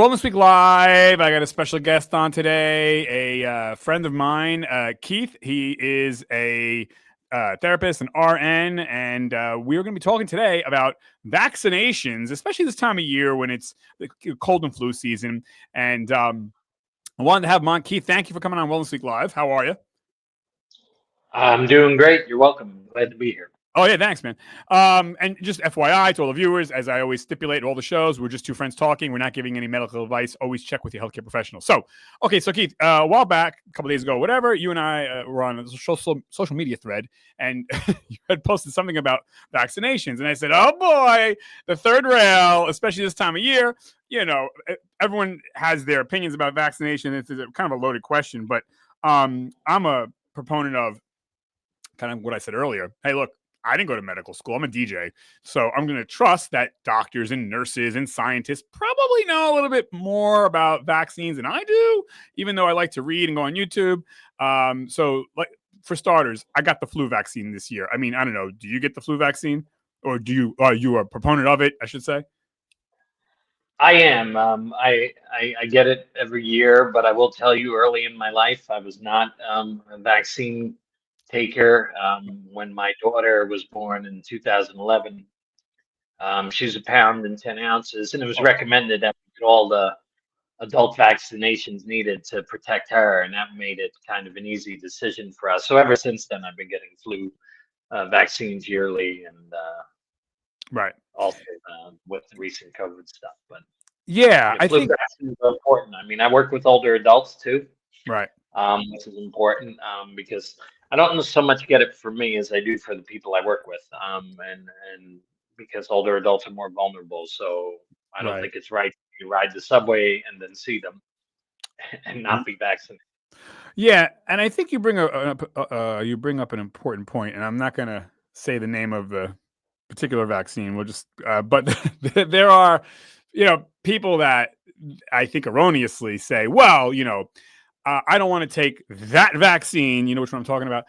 Wellness Week Live. I got a special guest on today, a friend of mine, Keith. He is a therapist, an RN, and we're going to be talking today about vaccinations, especially this time of year when it's the cold and flu season. And I wanted to have him on. Keith, thank you for coming on Wellness Week Live. How are you? I'm doing great. You're welcome. Glad to be here. Oh, yeah, thanks, man. And just FYI to all the viewers, as I always stipulate all the shows, we're just two friends talking. We're not giving any medical advice. Always check with your healthcare professional. So Keith, a while back, a couple days ago, whatever, you and I were on a social media thread, and you had posted something about vaccinations. And I said, oh, boy, the third rail, especially this time of year. You know, everyone has their opinions about vaccination. It's kind of a loaded question, but I'm a proponent of kind of what I said earlier. Hey, look, I didn't go to medical school. I'm a DJ. So I'm going to trust that doctors and nurses and scientists probably know a little bit more about vaccines than I do, even though I like to read and go on YouTube. So like for starters, I got the flu vaccine this year. I mean, I don't know. Do you get the flu vaccine, or are you a proponent of it, I should say? I am. I get it every year, but I will tell you, early in my life, I was not a vaccine taker. When my daughter was born in 2011, she was 1 pound and 10 ounces, and it was recommended that we get all the adult vaccinations needed to protect her, and that made it kind of an easy decision for us. So ever since then, I've been getting flu vaccines yearly, and right. Also with the recent COVID stuff. But yeah, I flu think vaccines are important. I mean, I work with older adults too, right. Which is important because I don't so much get it for me as I do for the people I work with, and because older adults are more vulnerable. So I don't think it's right to ride the subway and then see them and not be vaccinated. Yeah, and I think you bring up an important point, and I'm not going to say the name of the particular vaccine. We'll just, but there are, people that I think erroneously say, well, I don't want to take that vaccine. You know which one I'm talking about.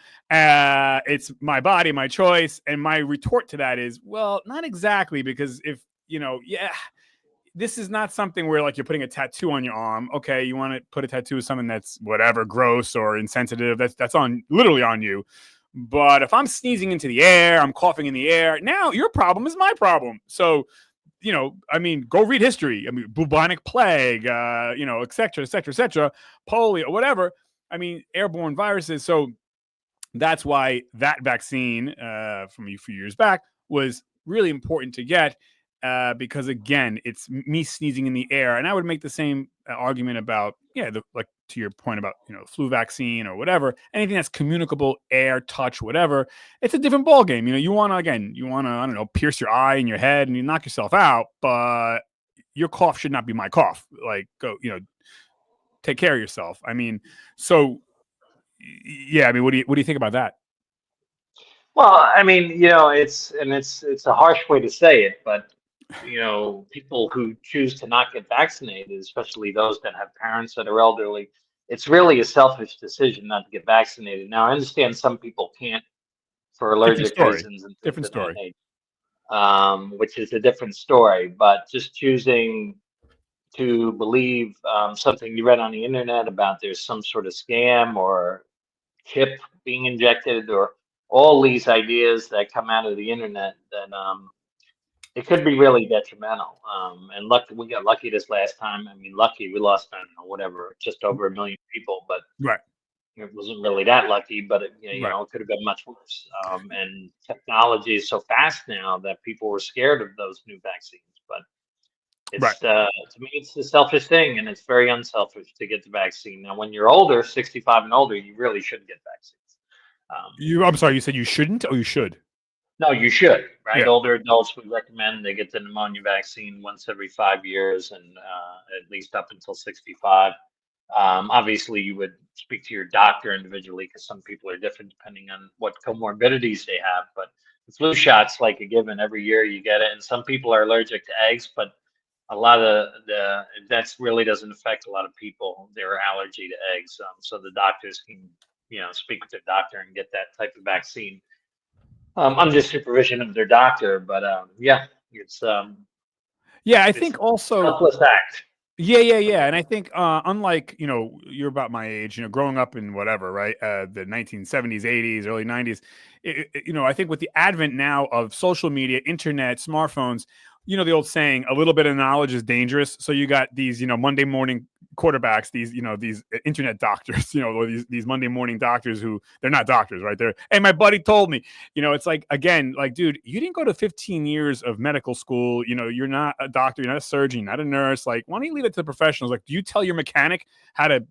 It's my body, my choice. And my retort to that is, well, not exactly, because if, this is not something where like you're putting a tattoo on your arm. Okay, you want to put a tattoo of something that's whatever, gross or insensitive. That's literally on you. But if I'm sneezing into the air, I'm coughing in the air, now your problem is my problem. So, go read history. I mean, bubonic plague, et cetera, polio, whatever. I mean, airborne viruses. So that's why that vaccine from a few years back was really important to get. Because again, it's me sneezing in the air, and I would make the same argument about like to your point about flu vaccine or whatever, anything that's communicable, air, touch, whatever. It's a different ball game. You want to I don't know, pierce your eye in your head and you knock yourself out, but your cough should not be my cough. Like go, take care of yourself. I mean, so yeah. I mean, what do you think about that? Well, I mean, it's a harsh way to say it, but people who choose to not get vaccinated, especially those that have parents that are elderly, it's really a selfish decision not to get vaccinated. Now, I understand some people can't for allergic reasons and things of that nature, which is a different story. But just choosing to believe something you read on the internet about there's some sort of scam or chip being injected or all these ideas that come out of the internet that it could be really detrimental. And we got lucky this last time. I mean, lucky, we lost, I don't know, whatever, just over 1 million people, but right. It wasn't really that lucky, but it could have been much worse. And technology is so fast now that people were scared of those new vaccines. But it's to me, it's a selfish thing, and it's very unselfish to get the vaccine. Now, when you're older, 65 and older, you really should get vaccines. I'm sorry, you said you shouldn't, or you should? No, you should, right? Yeah. Older adults, we recommend they get the pneumonia vaccine once every 5 years and at least up until 65. Obviously, you would speak to your doctor individually because some people are different depending on what comorbidities they have. But the flu shot's like a given. Every year you get it. And some people are allergic to eggs, but a lot of that really doesn't affect a lot of people, their allergy to eggs. So the doctors can, speak with their doctor and get that type of vaccine. Under supervision of their doctor, but it's I think also selfless act. Yeah, yeah, yeah. And I think, unlike, you're about my age, growing up in whatever, right? The 1970s, 80s, early 90s, I think with the advent now of social media, internet, smartphones, the old saying, a little bit of knowledge is dangerous. So you got these, Monday morning quarterbacks, these internet doctors, or these Monday morning doctors who they're not doctors, right? Hey, my buddy told me, it's like, again, like, dude, you didn't go to 15 years of medical school. You're not a doctor, you're not a surgeon, you're not a nurse. Like, why don't you leave it to the professionals? Like, do you tell your mechanic how to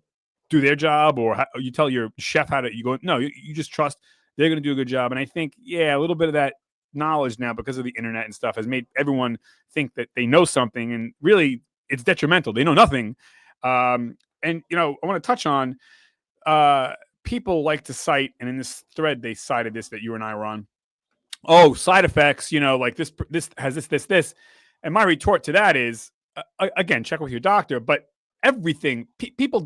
do their job, or you tell your chef how to, you go, no, you just trust they're going to do a good job. And I think, yeah, a little bit of that knowledge now, because of the internet and stuff, has made everyone think that they know something, and really it's detrimental. They know nothing. And, I want to touch on, uh, people like to cite, and in this thread, they cited this that you and I were on. Oh, side effects, like this has this. And my retort to that is, again, check with your doctor, but everything, people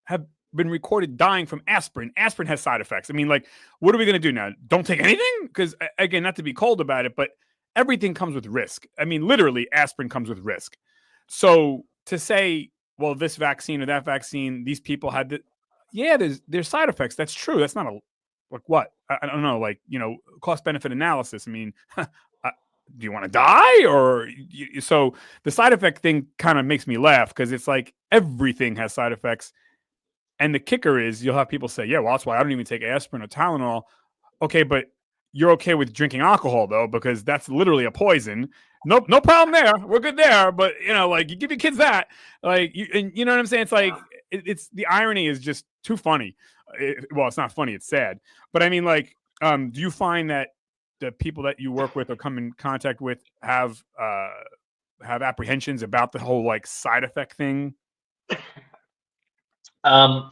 have been recorded dying from aspirin. Aspirin has side effects. I mean, like, what are we going to do now? Don't take anything? Because, again, not to be cold about it, but everything comes with risk. I mean, literally, aspirin comes with risk. So to say, well, this vaccine or that vaccine, these people had the, yeah, there's side effects. That's true. That's not a, like, what? I don't know, like, cost benefit analysis. I mean, do you want to die, or so the side effect thing kind of makes me laugh, because it's like everything has side effects. And the kicker is, you'll have people say, yeah, well, that's why I don't even take aspirin or Tylenol. Okay, but you're okay with drinking alcohol, though, because that's literally a poison. Nope, no problem there. We're good there. But, like, you give your kids that, like, and you know what I'm saying? It's like, it's the irony is just too funny. Well, it's not funny, it's sad. But I mean, like, do you find that the people that you work with or come in contact with have apprehensions about the whole, like, side effect thing? Um,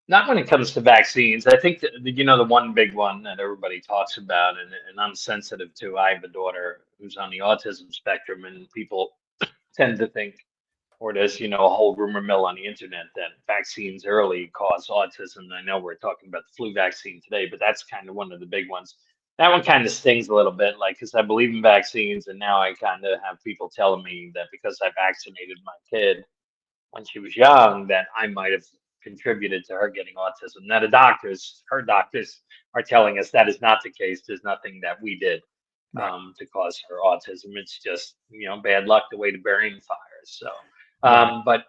Not when it comes to vaccines. I think that, the one big one that everybody talks about, and I'm sensitive to. I have a daughter who's on the autism spectrum, and people tend to think, or there's, a whole rumor mill on the internet that vaccines early cause autism. I know we're talking about the flu vaccine today, but that's kind of one of the big ones. That one kind of stings a little bit, like, because I believe in vaccines, and now I kind of have people telling me that because I vaccinated my kid when she was young, that I might have contributed to her getting autism. Now, her doctors are telling us that is not the case. There's nothing that we did Right, to cause her autism. It's just, bad luck the way the brain fires. So, right, but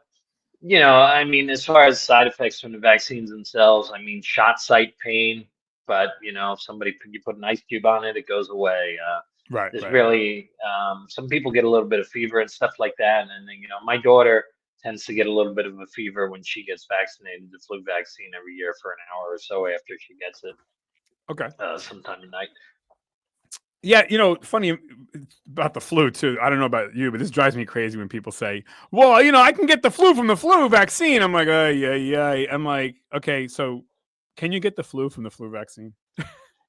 I mean, as far as side effects from the vaccines themselves, I mean, shot site pain, but if you put an ice cube on it, it goes away. right, There's right. really some people get a little bit of fever and stuff like that, and then my daughter tends to get a little bit of a fever when she gets vaccinated, the flu vaccine every year for an hour or so after she gets it, Okay. sometime at night. Yeah, funny about the flu too. I don't know about you, but this drives me crazy when people say, "Well, I can get the flu from the flu vaccine." I'm like, yeah, yeah. I'm like, okay, so can you get the flu from the flu vaccine?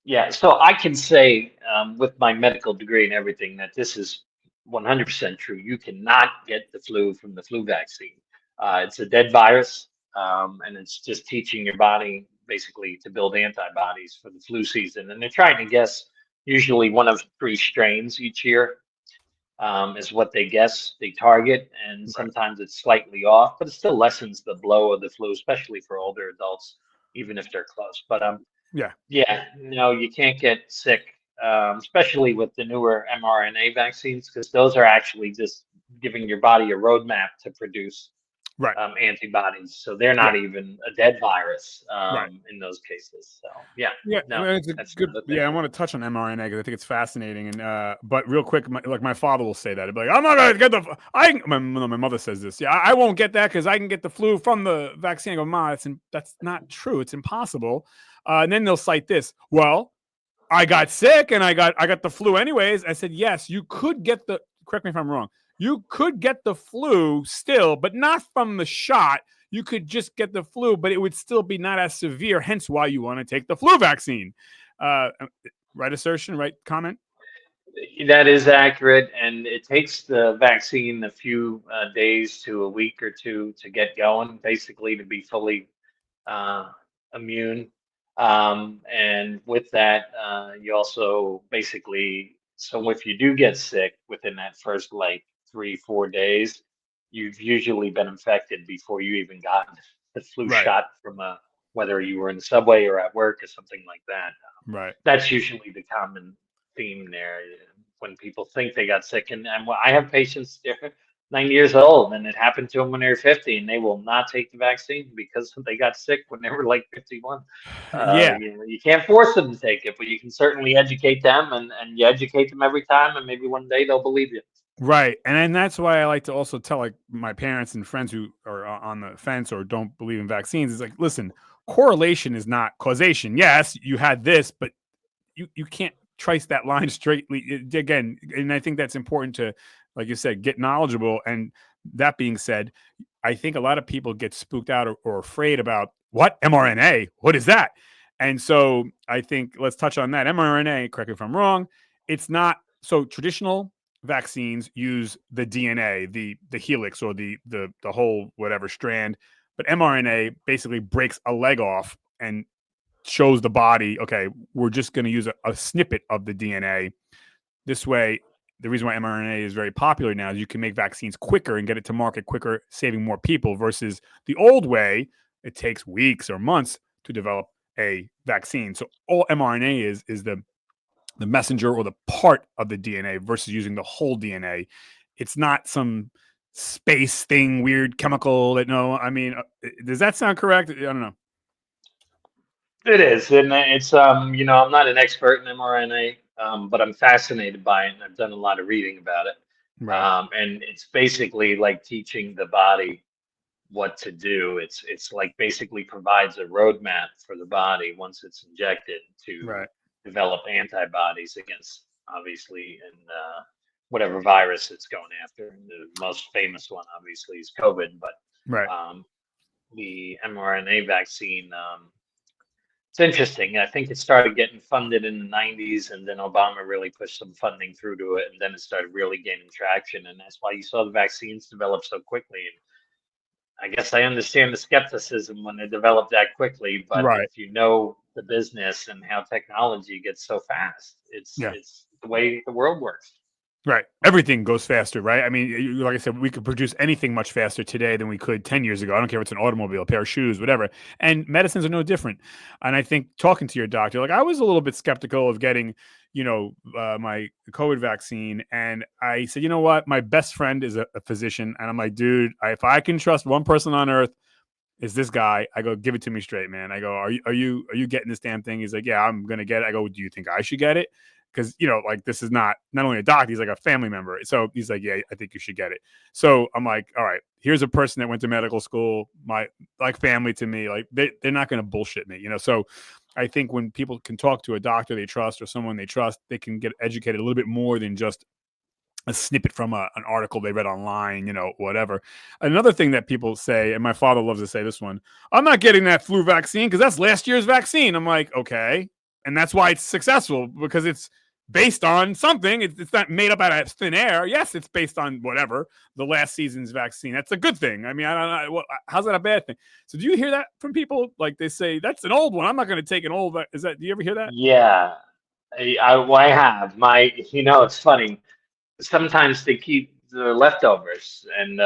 Yeah, so I can say with my medical degree and everything that this is 100% true. You cannot get the flu from the flu vaccine. It's a dead virus, and it's just teaching your body basically to build antibodies for the flu season. And they're trying to guess usually one of three strains each year is what they guess they target, and Right. sometimes it's slightly off, but it still lessens the blow of the flu, especially for older adults, even if they're close. But Yeah. yeah, no, you can't get sick, especially with the newer mRNA vaccines, because those are actually just giving your body a roadmap to produce Right. antibodies. So they're Yeah. not even a dead virus Right. in those cases. So yeah, Yeah, I no, mean, it's a that's good. not a thing. Yeah, I want to touch on mRNA because I think it's fascinating. And but real quick, like, my father will say that. He'll be like, "I'm not gonna get the. My mother says this. Yeah, I won't get that because I can get the flu from the vaccine." I go, "Ma, that's not true. It's impossible." And then they'll cite this. Well, I got sick and I got the flu anyways. I said, yes, you could get the, correct me if I'm wrong. You could get the flu still, but not from the shot. You could just get the flu, but it would still be not as severe. Hence why you want to take the flu vaccine. Uh, right assertion, right comment. That is accurate, and it takes the vaccine a few days to a week or two to get going, basically to be fully uh, immune. And with that, you also basically, so if you do get sick within that first like 3, 4 days, you've usually been infected before you even got the flu Right. shot from whether you were in the subway or at work or something like that. Right. That's usually the common theme there when people think they got sick. And I have patients, they're 90 years old, and it happened to them when they were 50, and they will not take the vaccine because they got sick when they were like 51. Yeah. You can't force them to take it, but you can certainly educate them, and you educate them every time, and maybe one day they'll believe you. Right. And that's why I like to also tell like my parents and friends who are on the fence or don't believe in vaccines is like, listen, correlation is not causation. Yes, you had this, but you can't trace that line straightly again. And I think that's important to, like you said, get knowledgeable. And that being said, I think a lot of people get spooked out or afraid about what mRNA, what is that? And so I think let's touch on that. mRNA, correct me if I'm wrong, it's not so traditional vaccines use the DNA, the helix or the whole whatever strand, but mRNA basically breaks a leg off and shows the body, okay, we're just going to use a snippet of the DNA. This way, the reason why mRNA is very popular now is you can make vaccines quicker and get it to market quicker, saving more people versus the old way, it takes weeks or months to develop a vaccine. So all mRNA is the messenger or the part of the DNA versus using the whole DNA. It's not some space thing, weird chemical that no, I mean, does that sound correct? I don't know. It is, and it's I'm not an expert in mRNA, but I'm fascinated by it, and I've done a lot of reading about it. Right, And it's basically like teaching the body what to do. It's like basically provides a roadmap for the body once it's injected to right, develop antibodies against, obviously, and whatever virus it's going after. And the most famous one, obviously, is COVID, but right, um, the mRNA vaccine. It's interesting. I think it started getting funded in the 90s, and then Obama really pushed some funding through to it, and then it started really gaining traction. And that's why you saw the vaccines develop so quickly. And I guess I understand the skepticism when they develop that quickly, but right. if you know the business and how technology gets so fast, it's Yeah. it's the way the world works. Right. Everything goes faster, right? I mean, like I said, we could produce anything much faster today than we could 10 years ago. I don't care if it's an automobile, a pair of shoes, whatever. And medicines are no different. And I think talking to your doctor, like I was a little bit skeptical of getting, my COVID vaccine. And I said, you know what? My best friend is a physician. And I'm like, dude, if I can trust one person on earth, is this guy. I go, give it to me straight, man. I go, are you getting this damn thing? He's like, yeah, I'm gonna get it. I go, do you think I should get it? Because like this is not only a doctor, he's like a family member. So he's like, yeah, I think you should get it. So I'm like, all right, here's a person that went to medical school, my like family to me, like they're not gonna bullshit me. So I think when people can talk to a doctor they trust or someone they trust, they can get educated a little bit more than just a snippet from an article they read online, whatever. Another thing that people say, and my father loves to say this one, I'm not getting that flu vaccine because that's last year's vaccine. I'm like, okay. And that's why it's successful because it's based on something. It's not made up out of thin air. Yes, it's based on whatever the last season's vaccine. That's a good thing. I mean, I don't know. How's that a bad thing? So do you hear that from people? Like they say, that's an old one. I'm not going to take an old. Is that, do you ever hear that? Yeah, I have my. It's funny. Sometimes they keep the leftovers and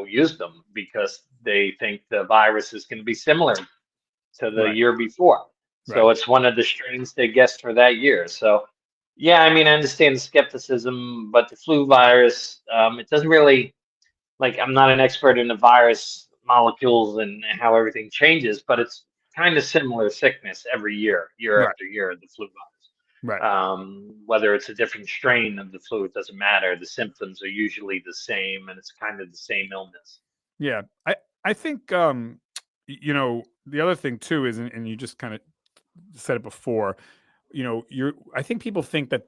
use them because they think the virus is going to be similar to the Right. year before. Right. So it's one of the strains they guessed for that year. So yeah, I mean, I understand the skepticism, but the flu virus, it doesn't really, like, I'm not an expert in the virus molecules and how everything changes, but it's kind of similar sickness every year, year Right. after year, the flu virus. Right. Whether it's a different strain of the flu, it doesn't matter. The symptoms are usually the same, and it's kind of the same illness. Yeah. I think the other thing too is, and you just kind of said it before, I think people think that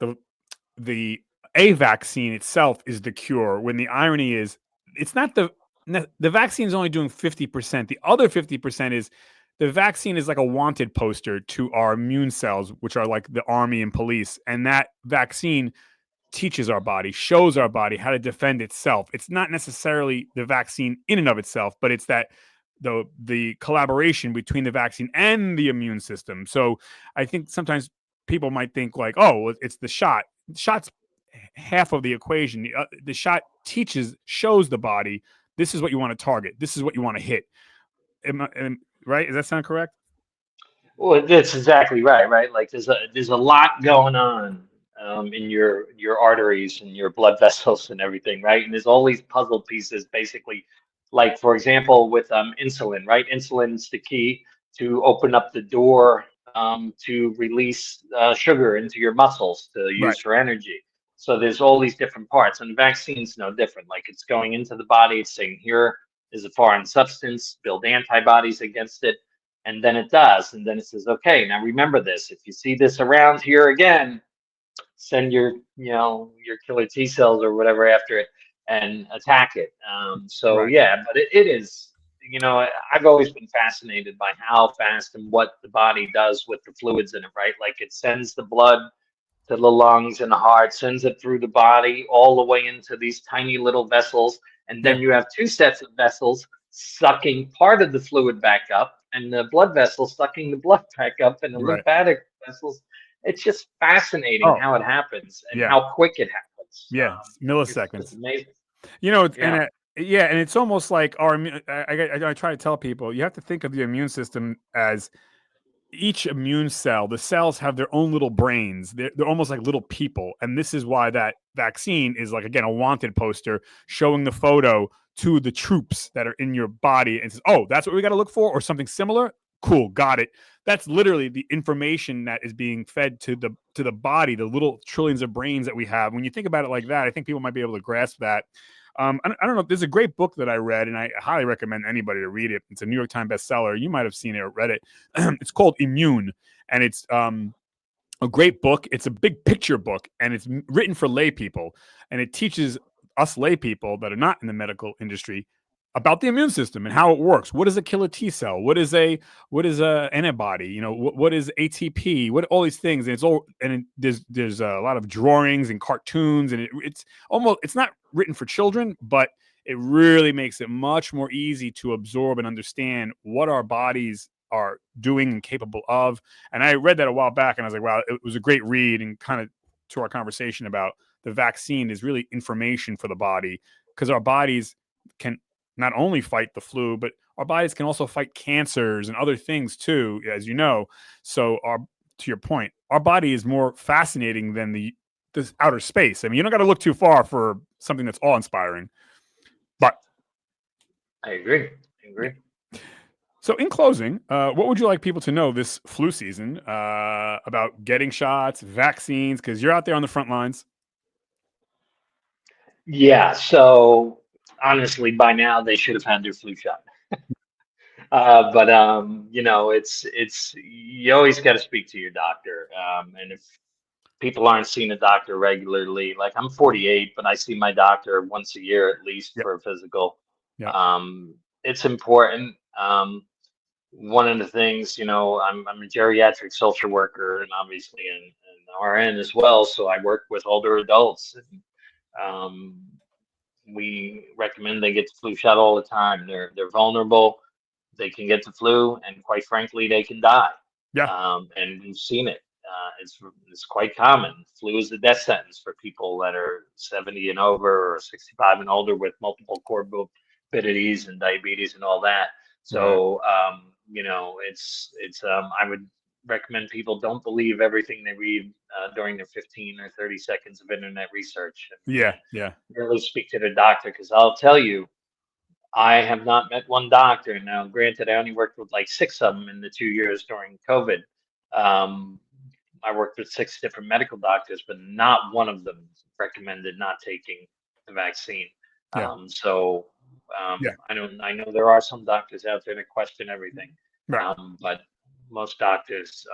the a vaccine itself is the cure when the irony is it's not. The vaccine is only doing 50%. The other 50% is the vaccine is like a wanted poster to our immune cells, which are like the army and police, and that vaccine teaches our body, shows our body how to defend itself. It's not necessarily the vaccine in and of itself, but it's that the collaboration between the vaccine and the immune system. So I think sometimes people might think like, oh, it's the shot. Shots half of the equation. The shot shows the body, this is what you want to target, this is what you want to hit. Right? Does that sound correct? Well, that's exactly right, right? Like there's a lot going on in your arteries and your blood vessels and everything, right? And there's all these puzzle pieces, basically. Like for example, with insulin, right? Insulin's the key to open up the door to release sugar into your muscles to Right. use for energy. So there's all these different parts, and the vaccine's no different. Like it's going into the body, it's saying here is a foreign substance, build antibodies against it, and then it does, and then it says, okay, now remember this, if you see this around here again, send your your killer T cells or whatever after it and attack it. So Right. yeah, but it is, I've always been fascinated by how fast and what the body does with the fluids in it, right? Like it sends the blood to the lungs and the heart, sends it through the body all the way into these tiny little vessels. And Yeah. then you have two sets of vessels sucking part of the fluid back up, and the blood vessels sucking the blood back up, and the Right. lymphatic vessels. It's just fascinating Oh, how it happens and yeah. how quick it happens. Yeah. It's just Milliseconds. amazing. And Yeah, yeah, and it's almost like our. I try to tell people you have to think of the immune system as each immune cell. The cells have their own little brains. They're almost like little people, and this is why that vaccine is like again a wanted poster showing the photo to the troops that are in your body and says, "Oh, that's what we got to look for," or something similar. Cool, got it. That's literally the information that is being fed to the body, the little trillions of brains that we have. When you think about it like that, I think people might be able to grasp that. I don't know. There's a great book that I read, and I highly recommend anybody to read it. It's a New York Times bestseller. You might have seen it or read it. It's called Immune, and it's a great book. It's a big picture book, and it's written for lay people, and it teaches us lay people that are not in the medical industry about the immune system and how it works. What is a killer T cell? What is a antibody? What is ATP? What all these things, and it's all there's a lot of drawings and cartoons, and it's not written for children, but it really makes it much more easy to absorb and understand what our bodies are doing and capable of. And I read that a while back, and I was like, wow, it was a great read. And kind of to our conversation about the vaccine is really information for the body, because our bodies can not only fight the flu, but our bodies can also fight cancers and other things too, as you know. So to your point, our body is more fascinating than this outer space. I mean, you don't got to look too far for something that's awe inspiring. But I agree. I yeah. agree. So, in closing, what would you like people to know this flu season about getting shots, vaccines? Because you're out there on the front lines. Yeah. So honestly, by now they should have had their flu shot. But it's you always got to speak to your doctor. And if people aren't seeing a doctor regularly, like I'm 48, but I see my doctor once a year at least Yep. for a physical. Yep. It's important. One of the things, I'm a geriatric social worker and obviously an RN as well. So I work with older adults. And, we recommend they get the flu shot all the time. They're vulnerable. They can get the flu, and quite frankly, they can die. Yeah. And we've seen it. It's quite common. Flu is the death sentence for people that are 70 and over or 65 and older with multiple comorbidities and diabetes and all that. Right. So it's I would recommend people don't believe everything they read during their 15 or 30 seconds of internet research, Yeah. and Yeah. really speak to their doctor, because I'll tell you, I have not met one doctor. Now, granted, I only worked with like six of them in the 2 years during COVID. Um, I worked with six different medical doctors, but not one of them recommended not taking the vaccine. Yeah. Yeah. I know there are some doctors out there that question everything, Right. but most doctors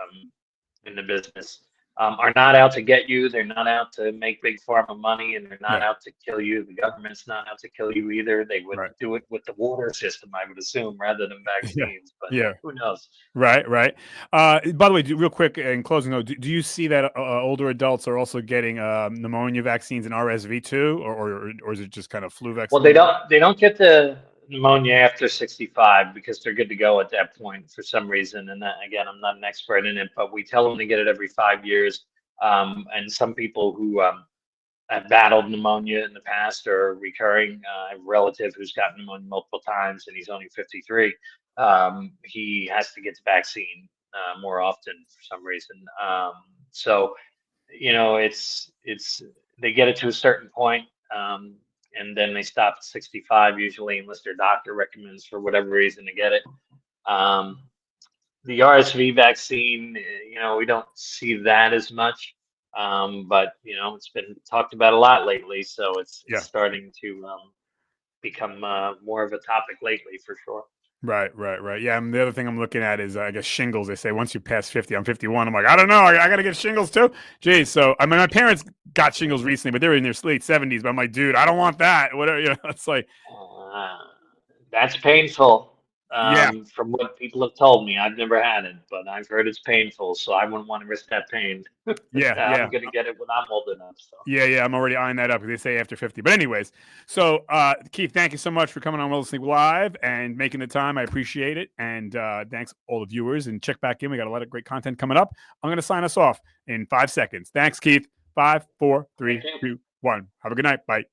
in the business are not out to get you. They're not out to make big pharma money, and they're not Yeah. out to kill you. The government's not out to kill you either. They would Right. do it with the water system, I would assume, rather than Yeah. vaccines. But Yeah. who knows? Right. Right. By the way, real quick in closing though, do you see that older adults are also getting pneumonia vaccines and RSV too, or is it just kind of flu Well, vaccines? they don't get the pneumonia after 65 because they're good to go at that point for some reason. And that, again, I'm not an expert in it, but we tell them to get it every 5 years. And some people who have battled pneumonia in the past or recurring. I have a relative who's gotten pneumonia multiple times, and he's only 53. He has to get the vaccine more often for some reason. So it's they get it to a certain point, and then they stop at 65 usually, unless their doctor recommends for whatever reason to get it. Um, the RSV vaccine, we don't see that as much, but it's been talked about a lot lately, so it's Yeah. starting to become more of a topic lately for sure. Right. Yeah. And the other thing I'm looking at is, I guess, shingles. They say once you pass 50, I'm 51. I'm like, I don't know. I got to get shingles too. Geez. So, I mean, my parents got shingles recently, but they're in their late 70s. But I'm like, dude, I don't want that. Whatever. It's like, Uh, that's painful. yeah, From what people have told me, I've never had it, but I've heard it's painful, so I wouldn't want to risk that pain. yeah. I'm gonna get it when I'm old enough. So Yeah. I'm already eyeing that up. They say after 50. But anyways, so Keith, thank you so much for coming on Well Listening Live and making the time. I appreciate it. And thanks all the viewers. And check back in. We got a lot of great content coming up. I'm going to sign us off in 5 seconds. Thanks, Keith. 5, 4, thank 3, you. 2, 1. Have a good night. Bye.